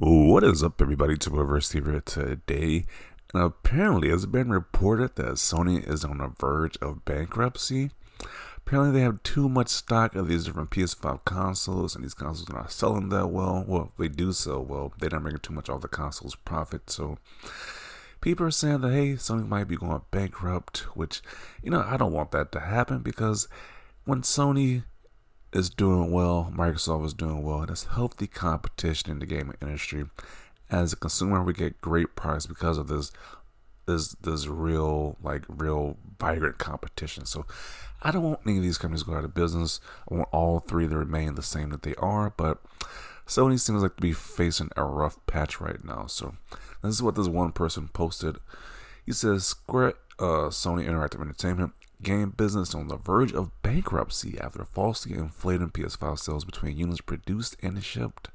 What is up, everybody? Twitterverse here today, and apparently it's been reported that Sony is on the verge of bankruptcy. Apparently, they have too much stock of these different PS5 consoles, and these consoles are not selling that well. Well, they do sell well. They're not making too much off the console's profit, so people are saying that hey, Sony might be going bankrupt. Which, I don't want that to happen because when Sony is doing well, Microsoft is doing well. There's healthy competition in the gaming industry. As a consumer, we get great products because of this real vibrant competition. So I don't want any of these companies to go out of business. I want all three to remain the same that they are, but Sony seems like to be facing a rough patch right now. So this is what this one person posted. He says Square Sony Interactive Entertainment game business on the verge of bankruptcy after falsely inflating PS5 sales between units produced and shipped.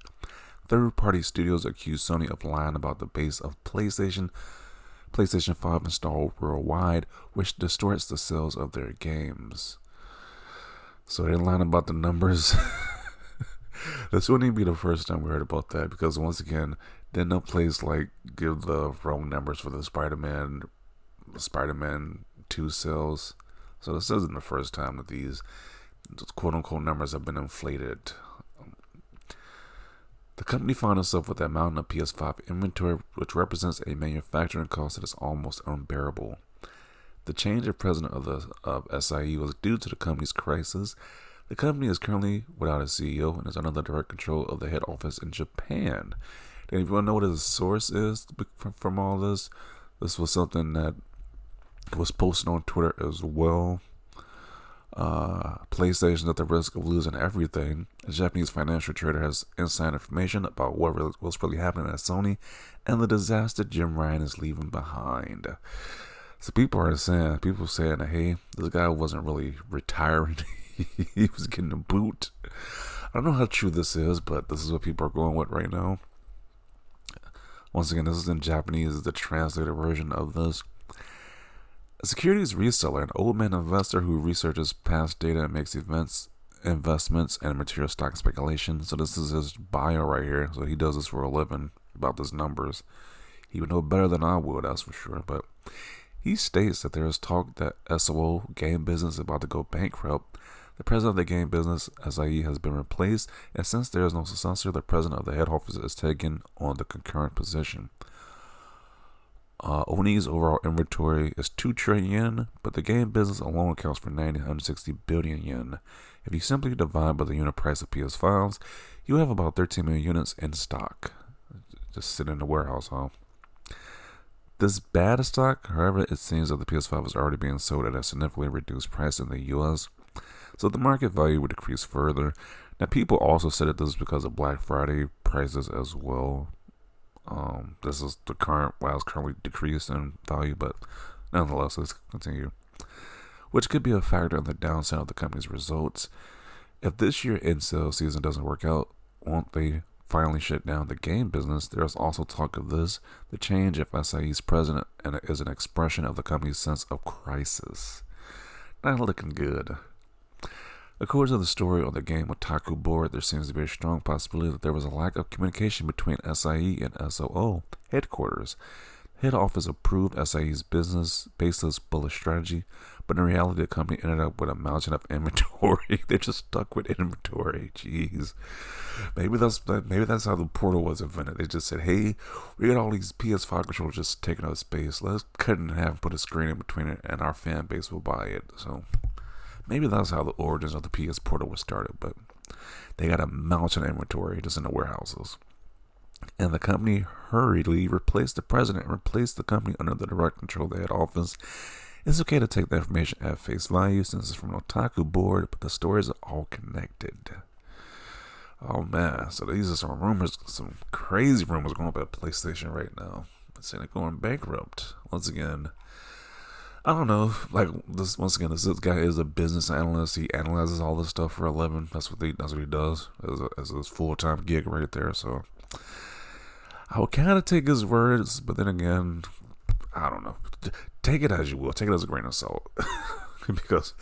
Third-party studios accuse Sony of lying about the base of PlayStation 5 installed worldwide, which distorts the sales of their games. So they're lying about the numbers. This wouldn't even be the first time we heard about that, because once again, didn't no place give the wrong numbers for the Spider-Man 2 sales. So this isn't the first time that these quote-unquote numbers have been inflated. The company found itself with a mountain of PS5 inventory, which represents a manufacturing cost that is almost unbearable. The change of president of SIE was due to the company's crisis. The company is currently without a CEO and is under the direct control of the head office in Japan. And if you want to know what his source is from all this, this was something that was posted on Twitter as well. PlayStation is at the risk of losing everything. A Japanese financial trader has inside information about what's really happening at Sony and the disaster Jim Ryan is leaving behind. So people saying that hey, this guy wasn't really retiring. He was getting a boot. I don't know how true this is, but this is what people are going with right now. Once again, this is in Japanese, is the translated version of this. A securities reseller, an old man investor who researches past data and makes investments, and material stock speculation. So this is his bio right here. So he does this for a living about these numbers. He would know better than I would, that's for sure. But he states that there is talk that SOO game business is about to go bankrupt. The president of the game business, SIE, has been replaced, and since there is no successor, the president of the head office is taking on the concurrent position. Oni's overall inventory is 2 trillion yen, but the game business alone accounts for 960 billion yen. If you simply divide by the unit price of PS5s, you have about 13 million units in stock. Just sitting in the warehouse, huh? This bad stock, however, it seems that the PS5 is already being sold at a significantly reduced price in the US, so the market value would decrease further. Now, people also said that this is because of Black Friday prices as well. This is the currently decreased in value, but nonetheless, let's continue. Which could be a factor in the downside of the company's results. If this year's in-sale season doesn't work out, won't they finally shut down the game business? There is also talk of this. The change of SIE's president and it is an expression of the company's sense of crisis. Not looking good. According to the story on the Game Otaku board, there seems to be a strong possibility that there was a lack of communication between SIE and SOO headquarters. Head office approved SIE's baseless bullish strategy, but in reality, the company ended up with a mountain of inventory. They're just stuck with inventory. Jeez, maybe that's how the Portal was invented. They just said, "Hey, we got all these PS5 controllers just taking up space. Let's cut it in half and put a screen in between it, and our fan base will buy it." So maybe that's how the origins of the PS Portal was started. But they got a mountain of inventory just in the warehouses. And the company hurriedly replaced the president and replaced the company under the direct control of the head office. It's okay to take the information at face value since it's from an otaku board, but the stories are all connected. Oh man, so these are some rumors, some crazy rumors going up at PlayStation right now. It's saying they're going bankrupt. Once again, I don't know, this guy is a business analyst. He analyzes all this stuff for a living. That's what he does as his full-time gig right there. So I would kind of take his words, but then again, I don't know. Take it as you will. Take it as a grain of salt. Because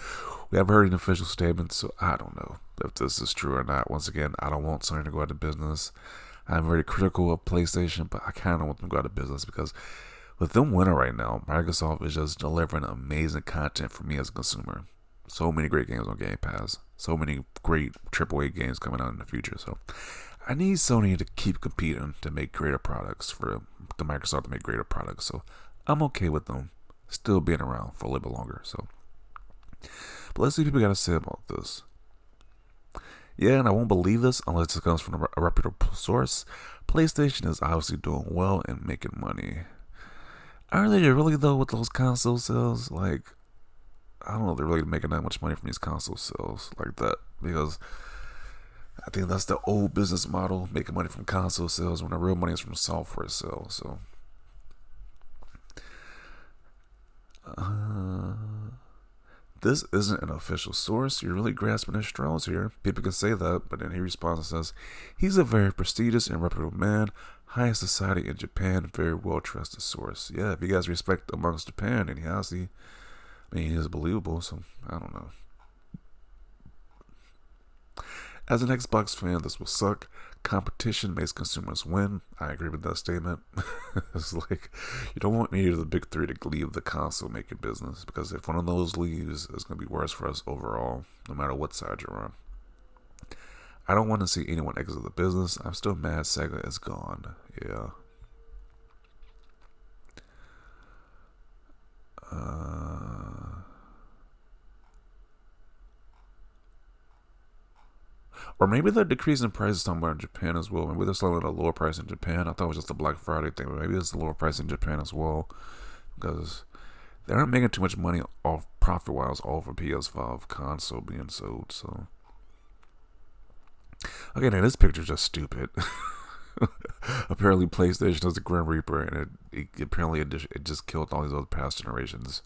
we haven't heard an official statement, so I don't know if this is true or not. Once again, I don't want Sony to go out of business. I'm very critical of PlayStation, but I kind of want them to go out of business because with them winning right now, Microsoft is just delivering amazing content for me as a consumer. So many great games on Game Pass. So many great AAA games coming out in the future. So I need Sony to keep competing to make greater products, for the Microsoft to make greater products. So I'm okay with them still being around for a little bit longer. So, but let's see what people got to say about this. Yeah, and I won't believe this unless it comes from a reputable source. PlayStation is obviously doing well and making money. Are they really though with those console sales? Like, I don't know if they're really making that much money from these console sales like that, because I think that's the old business model, making money from console sales when the real money is from software sales. So, this isn't an official source. You're really grasping at straws here. People can say that, but then he responds and says, he's a very prestigious and reputable man, high in society in Japan, very well trusted source. Yeah, if you guys respect amongst Japan, then he honestly, I mean, he is believable, so I don't know. As an Xbox fan, this will suck. Competition makes consumers win. I agree with that statement. It's like, you don't want any of the big three to leave the console making business, because if one of those leaves, it's going to be worse for us overall, no matter what side you're on. I don't want to see anyone exit the business. I'm still mad Sega is gone. Yeah. Or maybe they're decreasing prices somewhere in Japan as well. Maybe they're selling at a lower price in Japan. I thought it was just a Black Friday thing, but maybe it's a lower price in Japan as well, because they aren't making too much money off profit-wise off of PS5 console being sold. So, okay, now this picture's just stupid. Apparently, PlayStation is the Grim Reaper, and it just killed all these other past generations.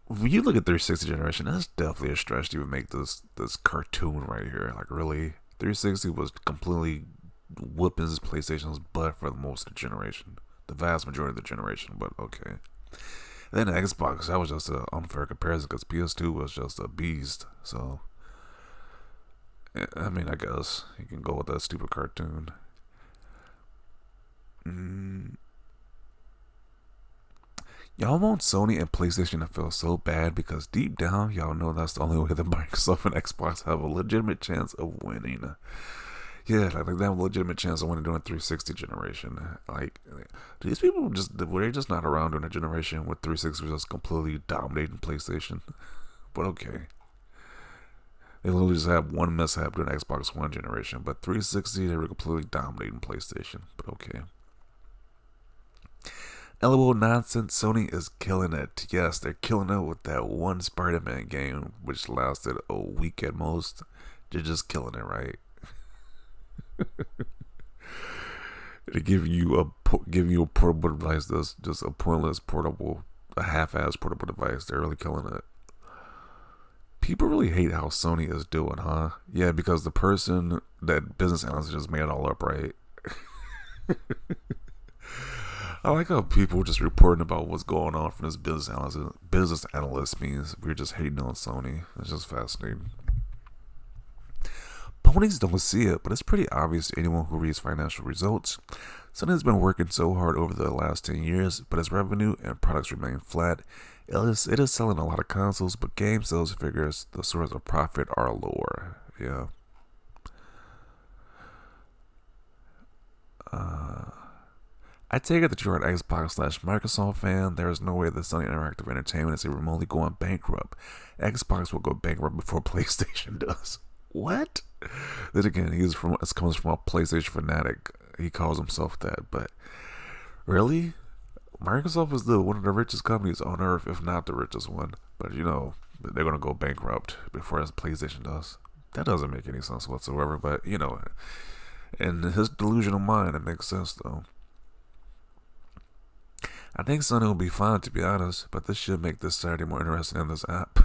When you look at 360 generation, that's definitely a stretch to even make this cartoon right here. Like, really, 360 was completely whooping PlayStation's butt for the most of the generation, the vast majority of the generation. But okay, then the Xbox, that was just an unfair comparison because PS2 was just a beast. So, I mean, I guess you can go with that stupid cartoon. Y'all want Sony and PlayStation to feel so bad because deep down, y'all know that's the only way that Microsoft and Xbox have a legitimate chance of winning. Yeah, like they have a legitimate chance of winning during the 360 generation. Like, these people were they just not around during a generation where 360 was just completely dominating PlayStation? But okay. They literally just had one mishap during Xbox One generation, but 360, they were completely dominating PlayStation. But okay. LOL nonsense, Sony is killing it. Yes, they're killing it with that one Spider-Man game, which lasted a week at most. They're just killing it, right? They give you a portable device that's just a pointless a half-ass portable device. They're really killing it. People really hate how Sony is doing, huh? Yeah, because that business analyst just made it all up, right? I like how people just reporting about what's going on from this business analyst means we're just hating on Sony. It's just fascinating. Ponies don't see it, but it's pretty obvious to anyone who reads financial results. Sony has been working so hard over the last 10 years, but its revenue and products remain flat. It is selling a lot of consoles, but game sales figures, the source of profit, are lower. Yeah. I take it that you're an Xbox/Microsoft fan. There is no way that Sony Interactive Entertainment is remotely going bankrupt. Xbox will go bankrupt before PlayStation does. What? Then again, this comes from a PlayStation fanatic. He calls himself that, but really, Microsoft is one of the richest companies on earth, if not the richest one. But they're gonna go bankrupt before PlayStation does. That doesn't make any sense whatsoever. But in his delusional mind, it makes sense though. I think Sony will be fine, to be honest, but this should make this Saturday more interesting in this app.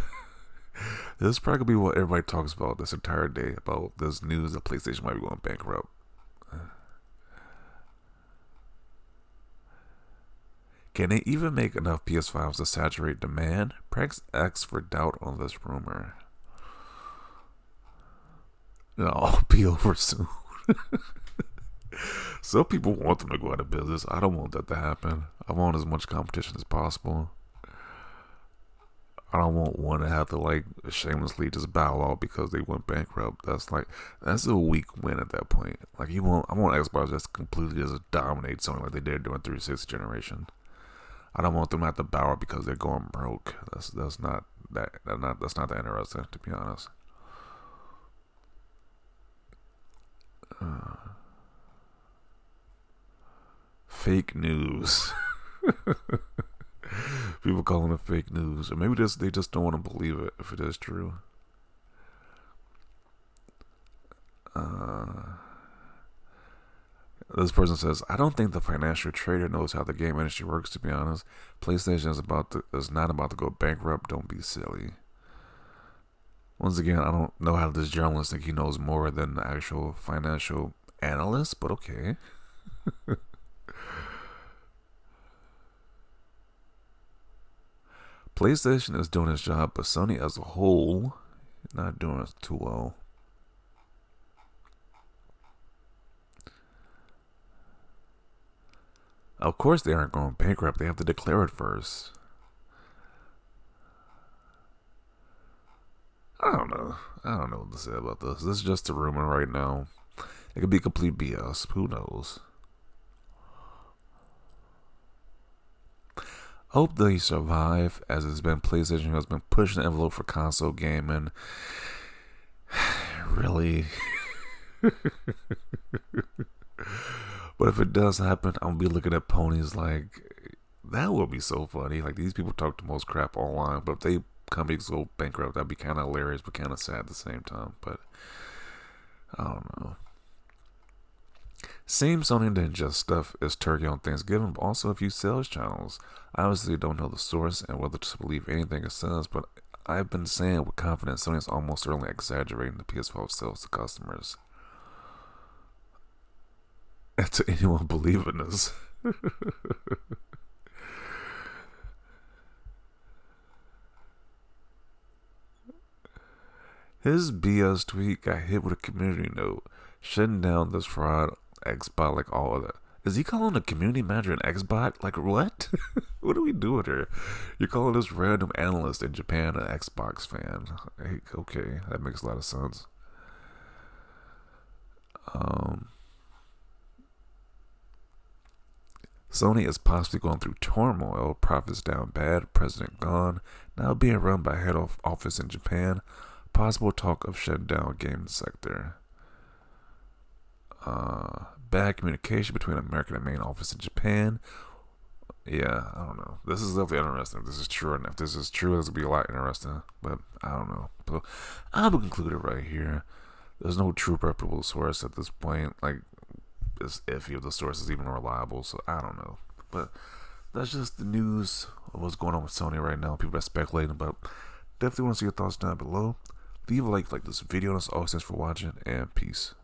This is probably going to be what everybody talks about this entire day, about this news that PlayStation might be going bankrupt. Can they even make enough PS5s to saturate demand? Press X for doubt on this rumor. It'll all be over soon. Some people want them to go out of business. I don't want that to happen. I want as much competition as possible. I don't want one to have to like shamelessly just bow out because they went bankrupt. That's a weak win at that point. Like I want Xbox just completely just dominate Sony like they did during 360 generation. I don't want them to have to bow out because they're going broke. That's not that interesting, to be honest. Fake news. People calling it fake news, or maybe they just don't want to believe it if it is true. This person says, "I don't think the financial trader knows how the game industry works. To be honest, PlayStation is not about to go bankrupt. Don't be silly." Once again, I don't know how this journalist think he knows more than the actual financial analyst, but okay. PlayStation is doing its job, but Sony as a whole not doing it too well. Of course they aren't going bankrupt. They have to declare it first. I don't know. I don't know what to say about this. This is just a rumor right now. It could be complete BS. Who knows? Hope they survive, as it's been PlayStation has been pushing the envelope for console gaming. Really? But if it does happen, I'm gonna be looking at ponies like that would be so funny. Like these people talk the most crap online, but if they companies go bankrupt, that'd be kind of hilarious, but kind of sad at the same time. But I don't know. Seems Sony didn't just stuff its turkey on Thanksgiving, but also a few sales channels. I obviously don't know the source and whether to believe anything it says, but I've been saying with confidence Sony is almost certainly exaggerating the PS5 sales to customers. And to anyone believing this. His BS tweet got hit with a community note, shutting down this fraud Xbot like all other. Is he calling the community manager an Xbot? Like what? What are we doing here? You're calling this random analyst in Japan an Xbox fan? Hey, okay, that makes a lot of sense. Sony is possibly going through turmoil, profits down bad, president gone, now being run by head of office in Japan, possible talk of shutting down game sector. Bad communication between American and main office in Japan. Yeah, I don't know. This is definitely interesting. If this is true, and if this is true, this will be a lot interesting. But I don't know. So I will conclude it right here. There's no true reputable source at this point. Like, it's iffy if the source is even reliable. So I don't know. But that's just the news of what's going on with Sony right now. People are speculating, but definitely want to see your thoughts down below. Leave a like this video, and as always, thanks for watching, and peace.